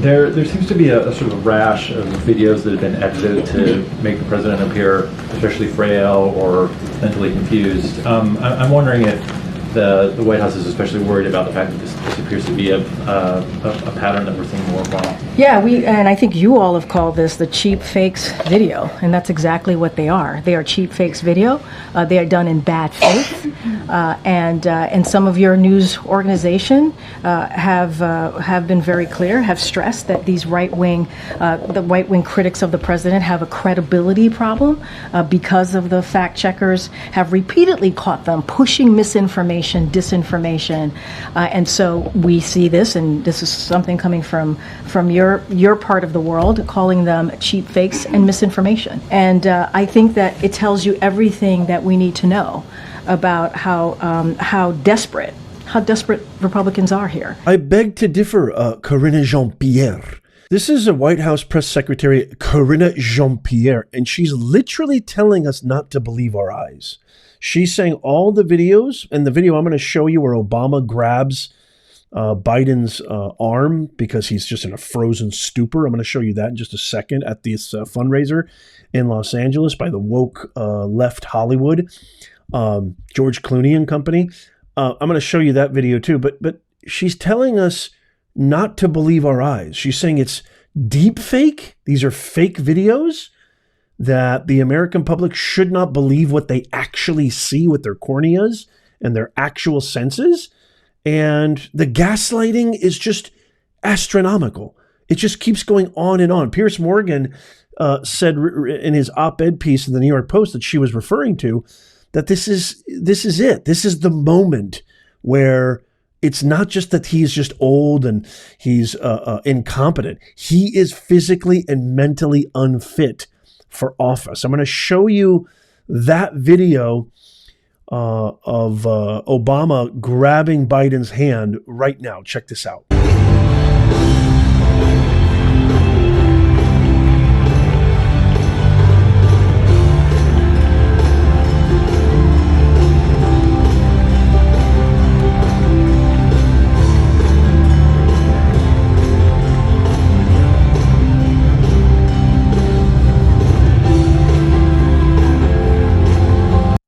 There seems to be a sort of rash of videos that have been edited to make the president appear especially frail or mentally confused. I'm wondering if the White House is especially worried about the fact that this appears to be a pattern that we're seeing more of now. Yeah, and I think you all have called this the cheap fakes video, and that's exactly what they are. They are cheap fakes video. They are done in bad faith, and some of your news organization have been very clear, have stressed that these the right wing critics of the president have a credibility problem because of the fact checkers have repeatedly caught them pushing misinformation, disinformation, and so we see this, and this is something coming from your part of the world, calling them cheap fakes and misinformation. And I think that it tells you everything that we need to know about how desperate Republicans are here. I beg to differ, Karine Jean-Pierre. This is a White House press secretary, Karine Jean-Pierre, and she's literally telling us not to believe our eyes. She's saying all the videos, and the video I'm going to show you where Obama grabs Biden's arm because he's just in a frozen stupor. I'm going to show you that in just a second at this fundraiser in Los Angeles by the woke left Hollywood, George Clooney and company. I'm going to show you that video too, but she's telling us not to believe our eyes. She's saying it's deep fake. These are fake videos, that the American public should not believe what they actually see with their corneas and their actual senses. And the gaslighting is just astronomical. It just keeps going on and on. Piers Morgan said in his op-ed piece in the New York Post that she was referring to, that this is it. This is the moment where it's not just that he's just old and he's incompetent. He is physically and mentally unfit for office. I'm going to show you that video of Obama grabbing Biden's hand right now. Check this out.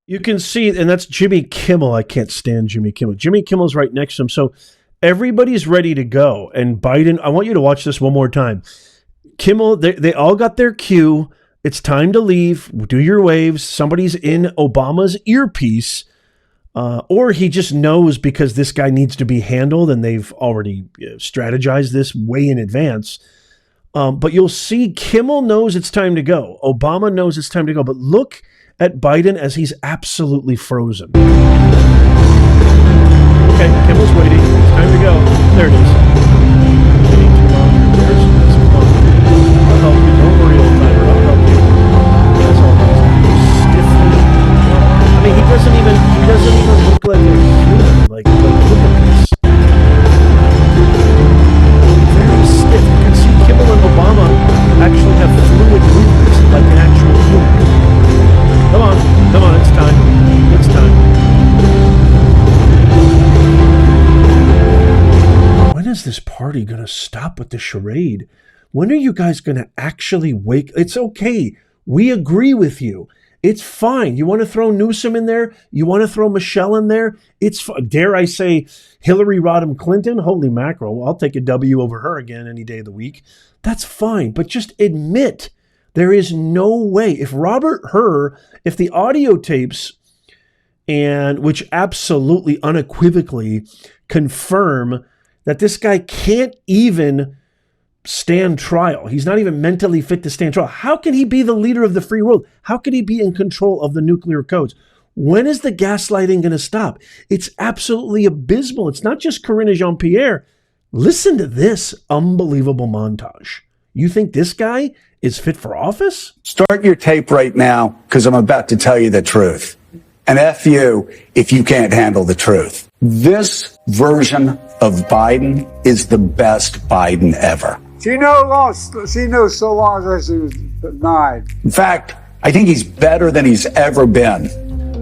You can see, and that's Jimmy Kimmel. I can't stand Jimmy Kimmel. Jimmy Kimmel's right next to him. So everybody's ready to go. And Biden, I want you to watch this one more time. Kimmel, they all got their cue. It's time to leave. Do your waves. Somebody's in Obama's earpiece. Or he just knows because this guy needs to be handled and they've already strategized this way in advance. But you'll see Kimmel knows it's time to go. Obama knows it's time to go. But look at Biden as he's absolutely frozen. Okay, Kimmel's waiting. It's time to go. There it is. Waiting too long. There's come on. I'll help you. Don't worry, old timer. I'll help you. That's all he's stiffly. I mean, he doesn't even look like a human. Like look at this. Very stiff. You can see Kimmel and Obama actually have fluid movements like an actual human. Come on, it's time. It's time. When is this party going to stop with the charade? When are you guys going to actually wake? It's okay. We agree with you. It's fine. You want to throw Newsom in there? You want to throw Michelle in there? It's dare I say Hillary Rodham Clinton? Holy mackerel. I'll take a W over her again any day of the week. That's fine. But just admit there is no way. If if the audio tapes, and which absolutely unequivocally confirm that this guy can't even stand trial. He's not even mentally fit to stand trial. How can he be the leader of the free world? How can he be in control of the nuclear codes? When is the gaslighting going to stop? It's absolutely abysmal. It's not just Karine Jean-Pierre. Listen to this unbelievable montage. You think this guy is fit for office? Start your tape right now, because I'm about to tell you the truth. And F you if you can't handle the truth. This version of Biden is the best Biden ever. She knows so long as she was 9. In fact, I think he's better than he's ever been.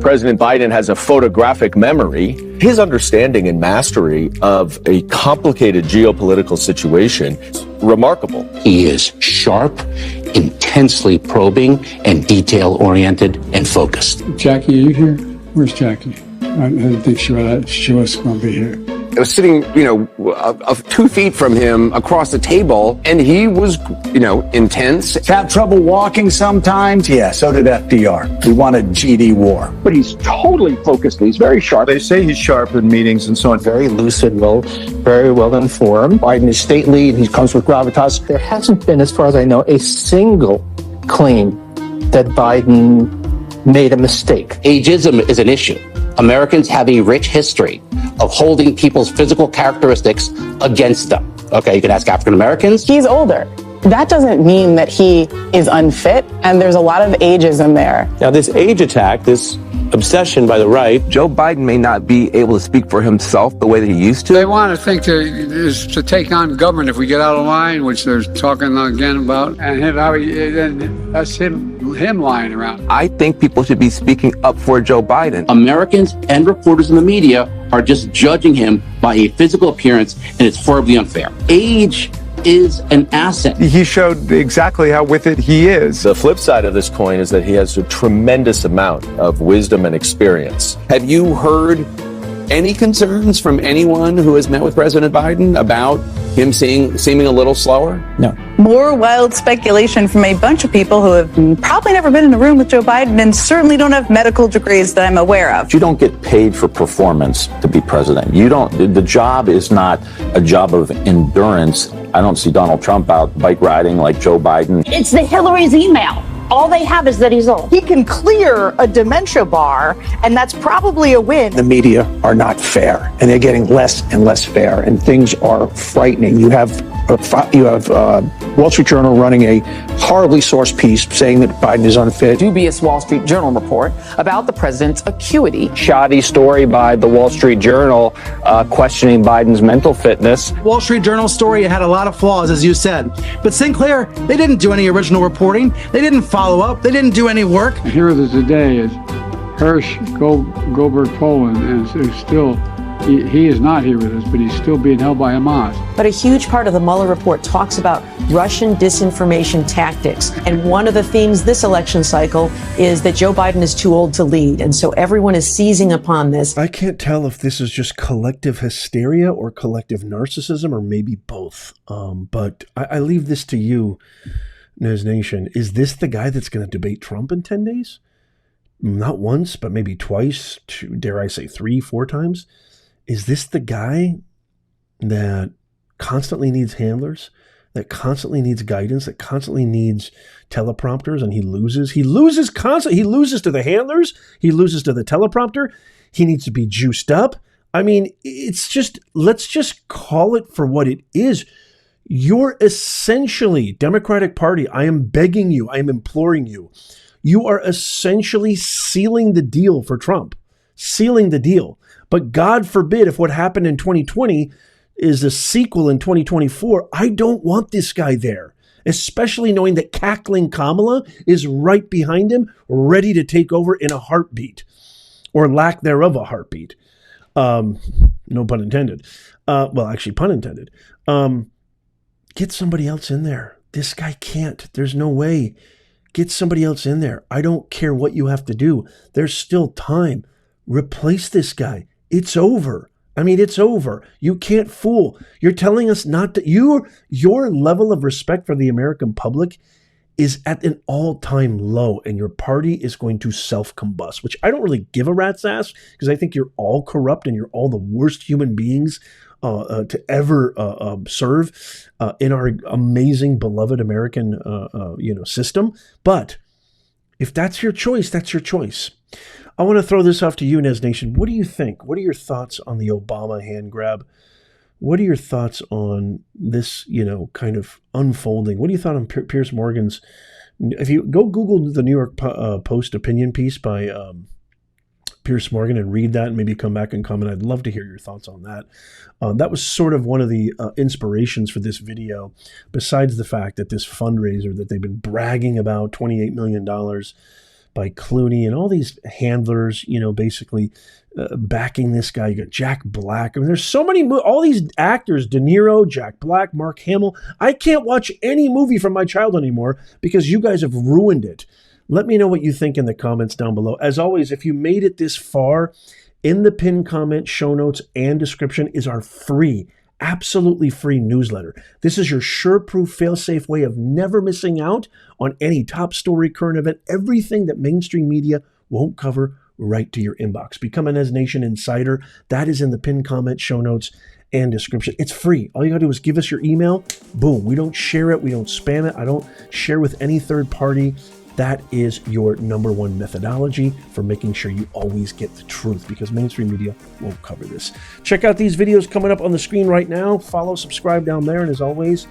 President Biden has a photographic memory. His understanding and mastery of a complicated geopolitical situation remarkable. He is sharp, intensely probing, and detail-oriented and focused. Jackie, are you here? Where's Jackie? I didn't think she was going to be here. I was sitting, 2 feet from him across the table, and he was, intense. Have trouble walking sometimes? Yeah, so did FDR. We wanted GD war. But he's totally focused. He's very sharp. They say he's sharp in meetings and so on. Very lucid, very well informed. Biden is state lead. He comes with gravitas. There hasn't been, as far as I know, a single claim that Biden made a mistake. Ageism is an issue. Americans have a rich history of holding people's physical characteristics against them. Okay, you can ask African Americans. He's older. That doesn't mean that he is unfit, and there's a lot of ageism there. Now, this age attack, this obsession by the right, Joe Biden may not be able to speak for himself the way that he used to. They want to think to take on government if we get out of line, which they're talking again about, and then that's him lying around. I think people should be speaking up for Joe Biden. Americans and reporters in the media are just judging him by a physical appearance, and it's horribly unfair. Age is an asset. He showed exactly how with it he is. The flip side of this coin is that he has a tremendous amount of wisdom and experience. Have you heard any concerns from anyone who has met with President Biden about him seeming a little slower? No. More wild speculation from a bunch of people who have probably never been in a room with Joe Biden and certainly don't have medical degrees that I'm aware of. You don't get paid for performance to be president. The job is not a job of endurance. I don't see Donald Trump out bike riding like Joe Biden. It's the Hillary's email. All they have is that he's old. He can clear a dementia bar, and that's probably a win. The media are not fair, and they're getting less and less fair, and things are frightening. You have Wall Street Journal running a horribly sourced piece saying that Biden is unfit. Dubious Wall Street Journal report about the president's acuity. Shoddy story by the Wall Street Journal questioning Biden's mental fitness. Wall Street Journal story had a lot of flaws, as you said. But Sinclair, they didn't do any original reporting. They didn't follow up. They didn't do any work. The hero of today is Hirsch Goldberg Poland, and is still, he is not here with us, but he's still being held by Hamas. But a huge part of the Mueller report talks about Russian disinformation tactics. And one of the themes this election cycle is that Joe Biden is too old to lead. And so everyone is seizing upon this. I can't tell if this is just collective hysteria or collective narcissism or maybe both. But I leave this to you, Nez Nation. Is this the guy that's going to debate Trump in 10 days? Not once, but maybe twice, dare I say 3, 4 times? Is this the guy that constantly needs handlers, that constantly needs guidance, that constantly needs teleprompters, and he loses constantly. He loses to the handlers. He loses to the teleprompter. He needs to be juiced up. I mean, it's just, let's just call it for what it is. You're essentially, Democratic Party, I am begging you, I am imploring you, you are essentially sealing the deal for Trump. Sealing the deal. But God forbid if what happened in 2020 is a sequel in 2024, I don't want this guy there, especially knowing that cackling Kamala is right behind him, ready to take over in a heartbeat, or lack thereof a heartbeat. No pun intended. Well, actually, pun intended. Get somebody else in there. This guy can't. There's no way. Get somebody else in there. I don't care what you have to do. There's still time. Replace this guy. It's over. I mean, it's over. You can't fool. You're telling us not to. Your level of respect for the American public is at an all-time low, and your party is going to self-combust, which I don't really give a rat's ass, because I think you're all corrupt and you're all the worst human beings to ever serve in our amazing, beloved American system. But if that's your choice, that's your choice. I want to throw this off to you, Nez Nation. What do you think? What are your thoughts on the Obama hand grab? What are your thoughts on this, kind of unfolding? What do you thought on Piers Morgan's? If you go Google the New York Post opinion piece by Piers Morgan and read that and maybe come back and comment, I'd love to hear your thoughts on that. That was sort of one of the inspirations for this video, besides the fact that this fundraiser that they've been bragging about, $28 million by Clooney and all these handlers, basically backing this guy. You got Jack Black. I mean, there's so many, all these actors, De Niro, Jack Black, Mark Hamill. I can't watch any movie from my childhood anymore because you guys have ruined it. Let me know what you think in the comments down below. As always, if you made it this far, in the pinned comment, show notes, and description is our free, absolutely free newsletter. This is your sure-proof, fail-safe way of never missing out on any top story, current event, everything that mainstream media won't cover, right to your inbox. Become an Ez Nation Insider. That is in the pinned comment, show notes, and description. It's free. All you gotta do is give us your email. Boom. We don't share it. We don't spam it. I don't share with any third party. That is your number one methodology for making sure you always get the truth, because mainstream media won't cover this. Check out these videos coming up on the screen right now. Follow, subscribe down there. And as always,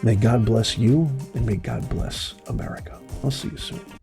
may God bless you and may God bless America. I'll see you soon.